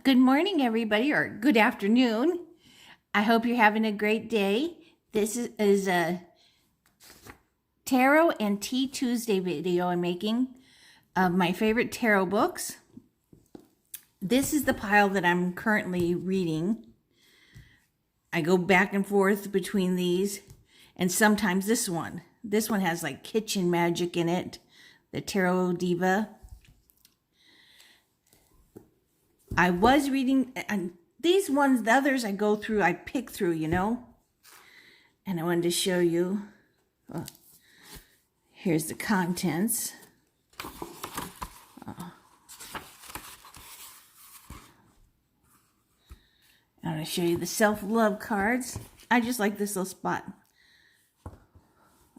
Good morning, everybody, or good afternoon. I hope you're having a great day. This is a Tarot and Tea Tuesday video I'm making of my favorite tarot books. This is the pile that I'm currently reading. I go back and forth between these, and sometimes this one. This one has like kitchen magic in it, the Tarot Diva. I was reading, and these ones, the others I go through, I pick through, you know. And I wanted to show you. Here's the contents. I want to show you the self-love cards. I just like this little spot.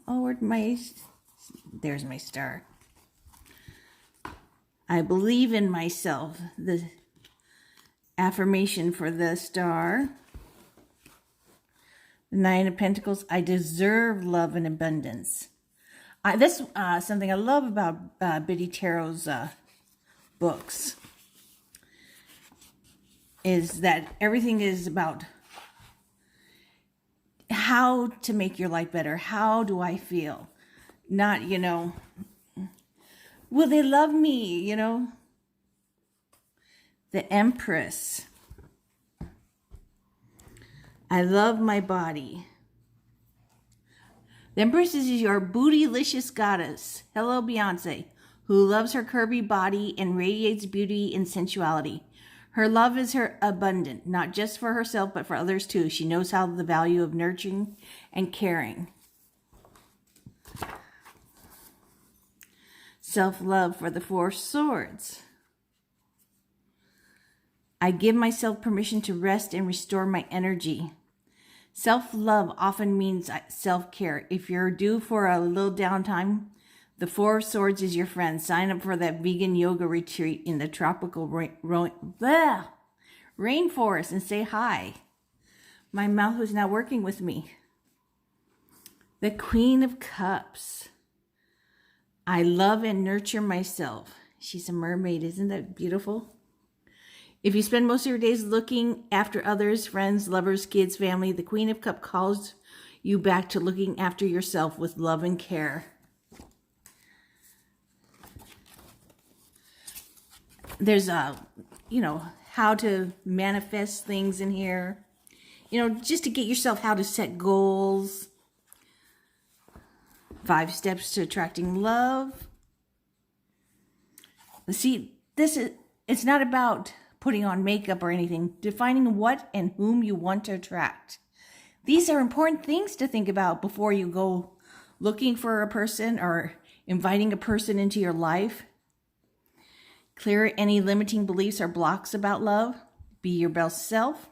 Oh, there's my star. I believe in myself. The affirmation for the star. The Nine of Pentacles. I deserve love and abundance. This something I love about Biddy Tarot's books is that everything is about how to make your life better. How do I feel? Not, you know, will they love me, you know? The Empress. I love my body. The Empress is your bootylicious goddess. Hello, Beyonce, who loves her curvy body and radiates beauty and sensuality. Her love is her abundant, not just for herself, but for others too. She knows how the value of nurturing and caring. Self-love for the Four Swords. I give myself permission to rest and restore my energy. Self-love often means self-care. If you're due for a little downtime, the Four of Swords is your friend. Sign up for that vegan yoga retreat in the tropical rainforest and say hi. My mouth was not working with me. The Queen of Cups. I love and nurture myself. She's a mermaid. Isn't that beautiful? If you spend most of your days looking after others, friends, lovers, kids, family, the Queen of Cups calls you back to looking after yourself with love and care. There's you know, how to manifest things in here. You know, just to get yourself how to set goals. 5 steps to attracting love. See, it's not about putting on makeup or anything. Defining what and whom you want to attract. These are important things to think about before you go looking for a person or inviting a person into your life. Clear any limiting beliefs or blocks about love. Be your best self.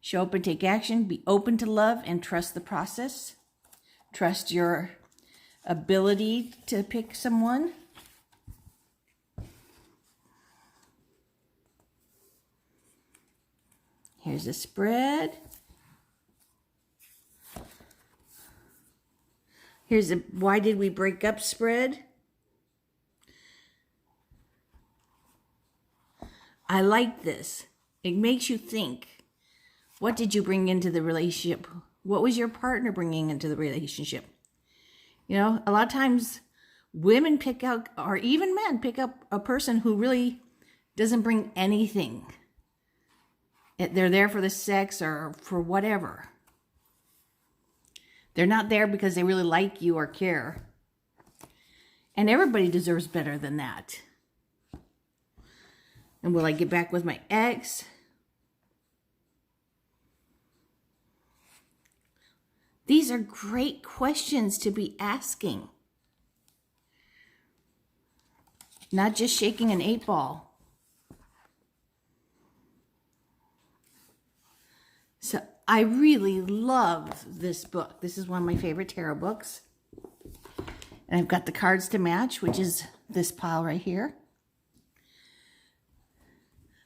Show up and take action. Be open to love and trust the process. Trust your ability to pick someone. Here's a spread. Here's a why did we break up spread. I like this. It makes you think. What did you bring into the relationship? What was your partner bringing into the relationship? You know, a lot of times women pick out, or even men pick up a person who really doesn't bring anything. They're there for the sex or for whatever. They're not there because they really like you or care. And everybody deserves better than that. And will I get back with my ex? These are great questions to be asking. Not just shaking an 8-ball. So I really love this book. This is one of my favorite tarot books. And I've got the cards to match, which is this pile right here.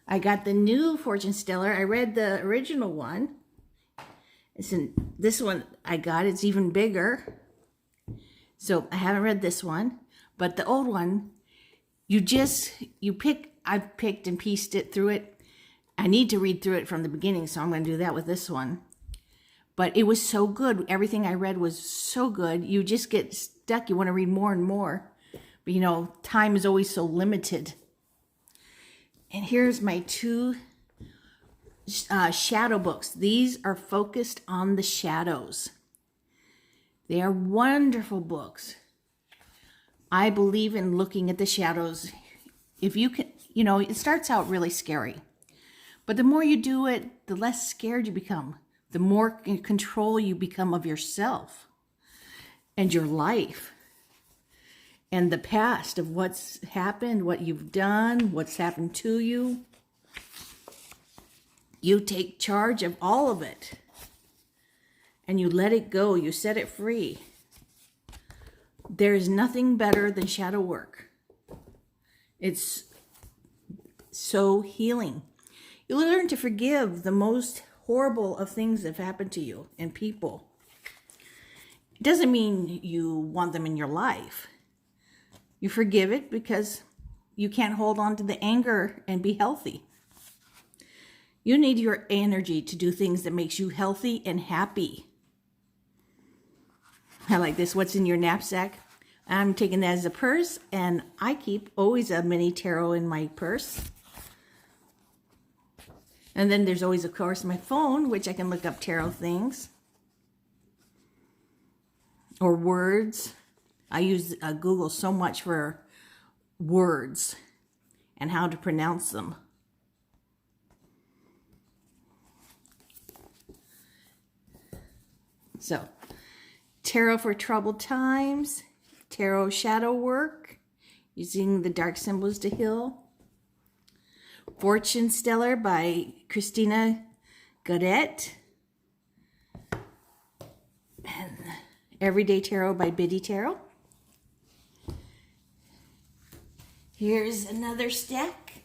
I got the new Fortune Stellar. I read the original one. This one I got. It's even bigger. So I haven't read this one. But the old one, I've picked and pieced it through it. I need to read through it from the beginning, so I'm going to do that with this one. But it was so good. Everything I read was so good. You just get stuck. You want to read more and more. But, you know, time is always so limited. And here's my 2 shadow books. These are focused on the shadows. They are wonderful books. I believe in looking at the shadows. If you can, you know, it starts out really scary. But the more you do it, the less scared you become. The more in control you become of yourself and your life and the past of what's happened, what you've done, what's happened to you. You take charge of all of it and you let it go. You set it free. There is nothing better than shadow work. It's so healing. You learn to forgive the most horrible of things that have happened to you and people. It doesn't mean you want them in your life. You forgive it because you can't hold on to the anger and be healthy. You need your energy to do things that makes you healthy and happy. I like this. What's in your knapsack? I'm taking that as a purse, and I keep always a mini tarot in my purse. And then there's always, of course, my phone, which I can look up tarot things. Or words. I use Google so much for words and how to pronounce them. So, tarot for troubled times. Tarot shadow work. Using the dark symbols to heal. Fortune Stellar by Christina Gaudet. And Everyday Tarot by Biddy Tarot. Here's another stack.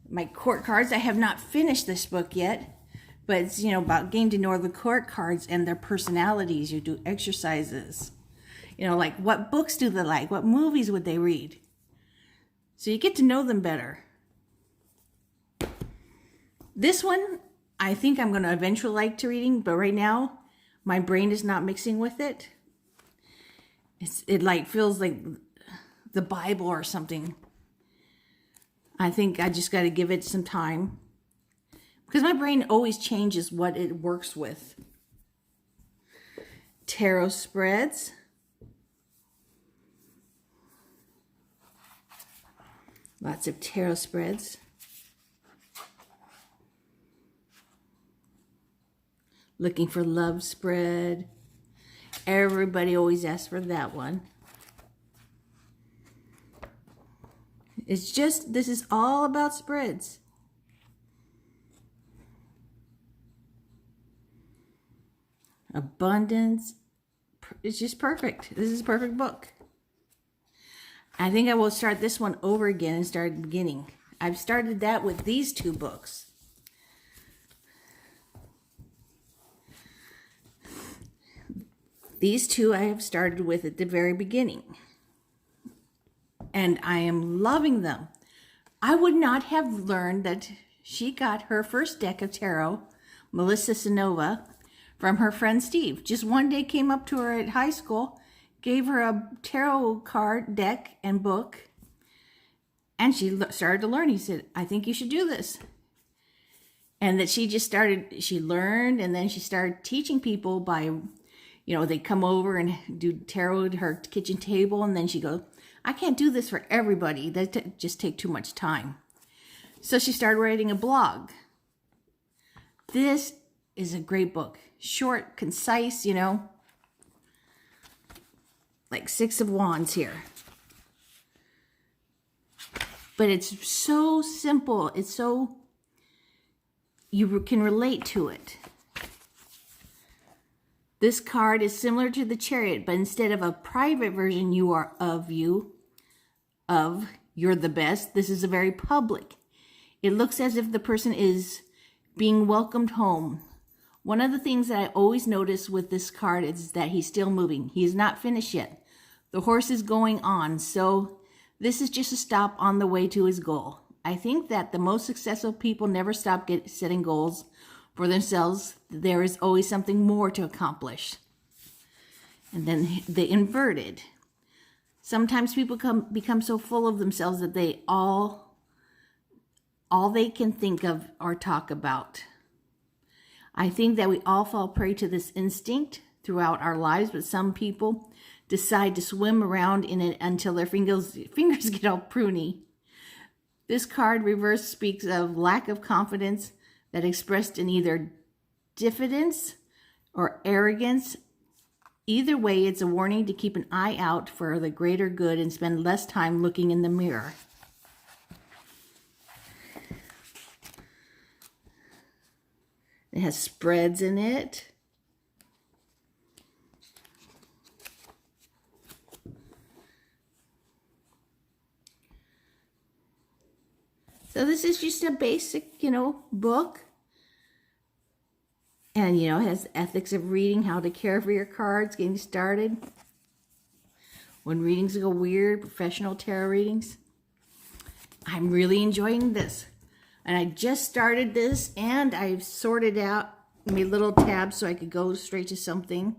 My court cards. I have not finished this book yet, but it's, you know, about getting to know the court cards and their personalities. You do exercises. You know, like what books do they like? What movies would they read? So you get to know them better. This one, I think I'm going to eventually like to reading, but right now, my brain is not mixing with it. It like feels like the Bible or something. I think I just got to give it some time. Because my brain always changes what it works with. Tarot spreads. Lots of tarot spreads. Looking for love spread. Everybody always asks for that one. It's just, this is all about spreads. Abundance. It's just perfect. This is a perfect book. I think I will start this one over again and start at the beginning. I've started that with these 2 books. These 2 I have started with at the very beginning. And I am loving them. I would not have learned that she got her first deck of tarot, Melissa Canova, from her friend Steve. Just one day came up to her at high school, gave her a tarot card deck and book, and she started to learn. He said, I think you should do this. And that she just started, she learned, and then she started teaching people by, you know, they come over and do tarot at her kitchen table, and then she goes, I can't do this for everybody. That just take too much time. So she started writing a blog. This is a great book. Short, concise, you know. Like 6 of Wands here. But it's so simple. It's so, you can relate to it. This card is similar to the Chariot, but instead of a private version, you're the best, this is a very public. It looks as if the person is being welcomed home. One of the things that I always notice with this card is that he's still moving. He is not finished yet. The horse is going on, so this is just a stop on the way to his goal. I think that the most successful people never stop setting goals for themselves. There is always something more to accomplish. And then the inverted. Sometimes people become so full of themselves that they all they can think of or talk about. I think that we all fall prey to this instinct throughout our lives, but some people decide to swim around in it until their fingers get all pruny. This card reverse speaks of lack of confidence that expressed in either diffidence or arrogance. Either way, it's a warning to keep an eye out for the greater good and spend less time looking in the mirror. It has spreads in it. So this is just a basic, book. And, it has ethics of reading, how to care for your cards, getting started. When readings go weird, professional tarot readings. I'm really enjoying this. And I just started this, and I've sorted out my little tabs so I could go straight to something.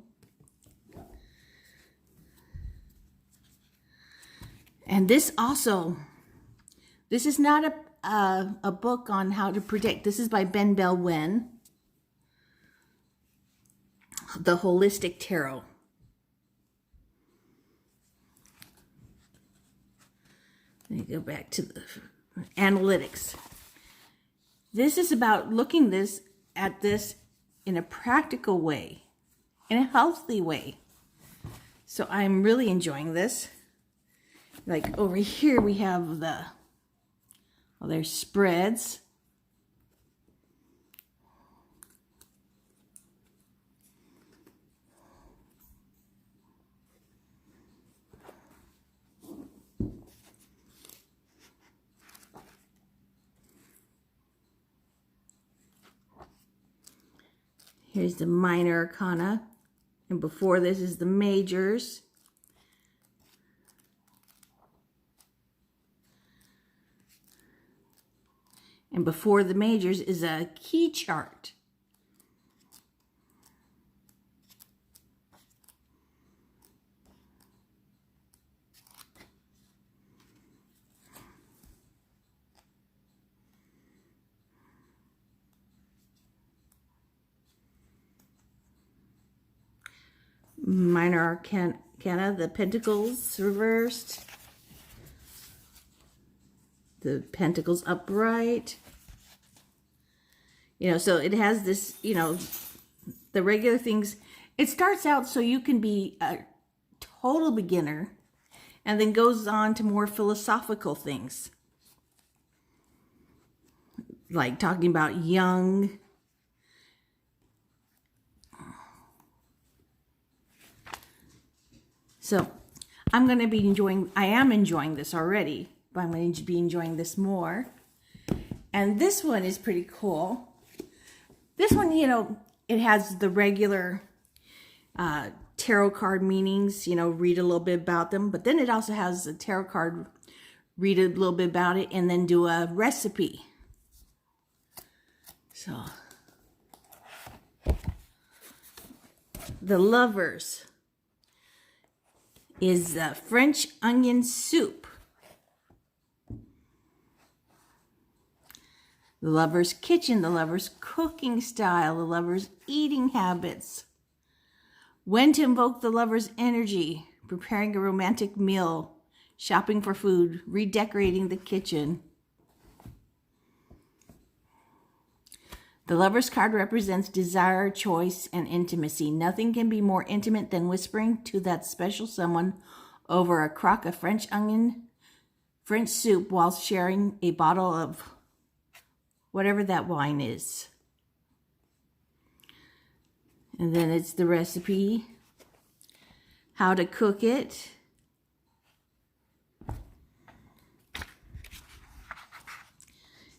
And this is not a book on how to predict. This is by Benebell, The Holistic Tarot. Let me go back to the analytics. This is about looking at this in a practical way, in a healthy way. So I'm really enjoying this. Like over here we have there's spreads. Here's the minor arcana, and before this is the majors. And before the majors is a key chart. Minor arcana, the pentacles reversed, the pentacles upright. So it has this, the regular things. It starts out so you can be a total beginner and then goes on to more philosophical things. Like talking about young. So I am enjoying this already, but I'm going to be enjoying this more. And this one is pretty cool. This one, it has the regular tarot card meanings, read a little bit about them. But then it also has a tarot card, read a little bit about it, and then do a recipe. So, the Lovers is French onion soup. The Lover's kitchen, the Lover's cooking style, the Lover's eating habits. When to invoke the Lover's energy, preparing a romantic meal, shopping for food, redecorating the kitchen. The Lover's card represents desire, choice, and intimacy. Nothing can be more intimate than whispering to that special someone over a crock of French soup while sharing a bottle of whatever that wine is. And then it's the recipe, how to cook it.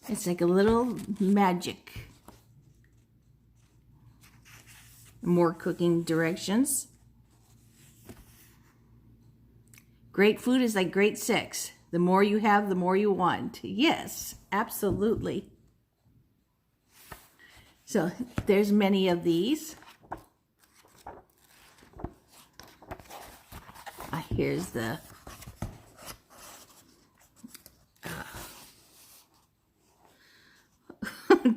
It's like a little magic. More cooking directions. Great food is like great sex. The more you have, the more you want. Yes, absolutely. So there's many of these. Here's the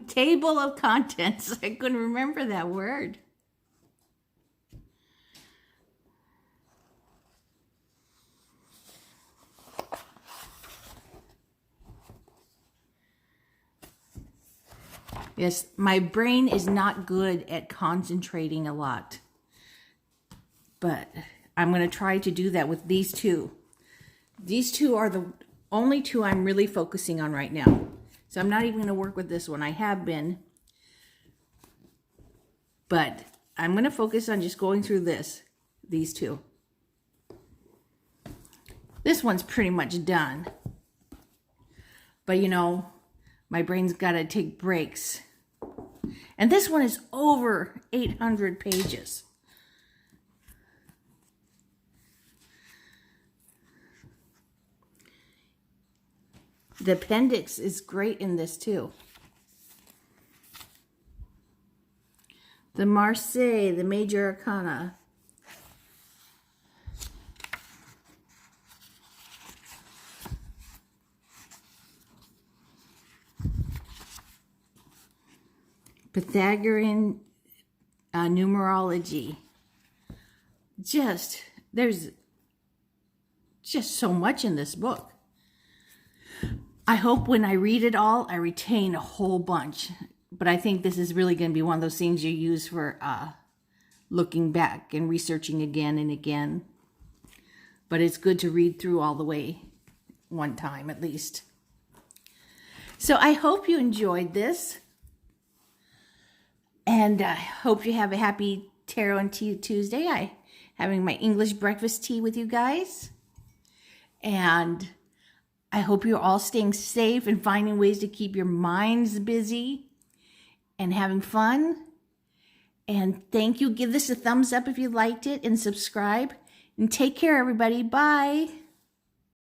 table of contents. I couldn't remember that word. Yes, my brain is not good at concentrating a lot, but I'm going to try to do that with these two. These two are the only two I'm really focusing on right now. So I'm not even going to work with this one. I have been, but I'm going to focus on just going through these two. This one's pretty much done, but you know, my brain's got to take breaks. And this one is over 800 pages. The appendix is great in this too. The Marseille, the Major Arcana. Pythagorean numerology. There's just so much in this book. I hope when I read it all, I retain a whole bunch. But I think this is really going to be one of those things you use for looking back and researching again and again. But it's good to read through all the way one time at least. So I hope you enjoyed this. And I hope you have a happy Tarot and Tea Tuesday. I'm having my English breakfast tea with you guys. And I hope you're all staying safe and finding ways to keep your minds busy and having fun. And thank you. Give this a thumbs up if you liked it and subscribe. And take care, everybody. Bye.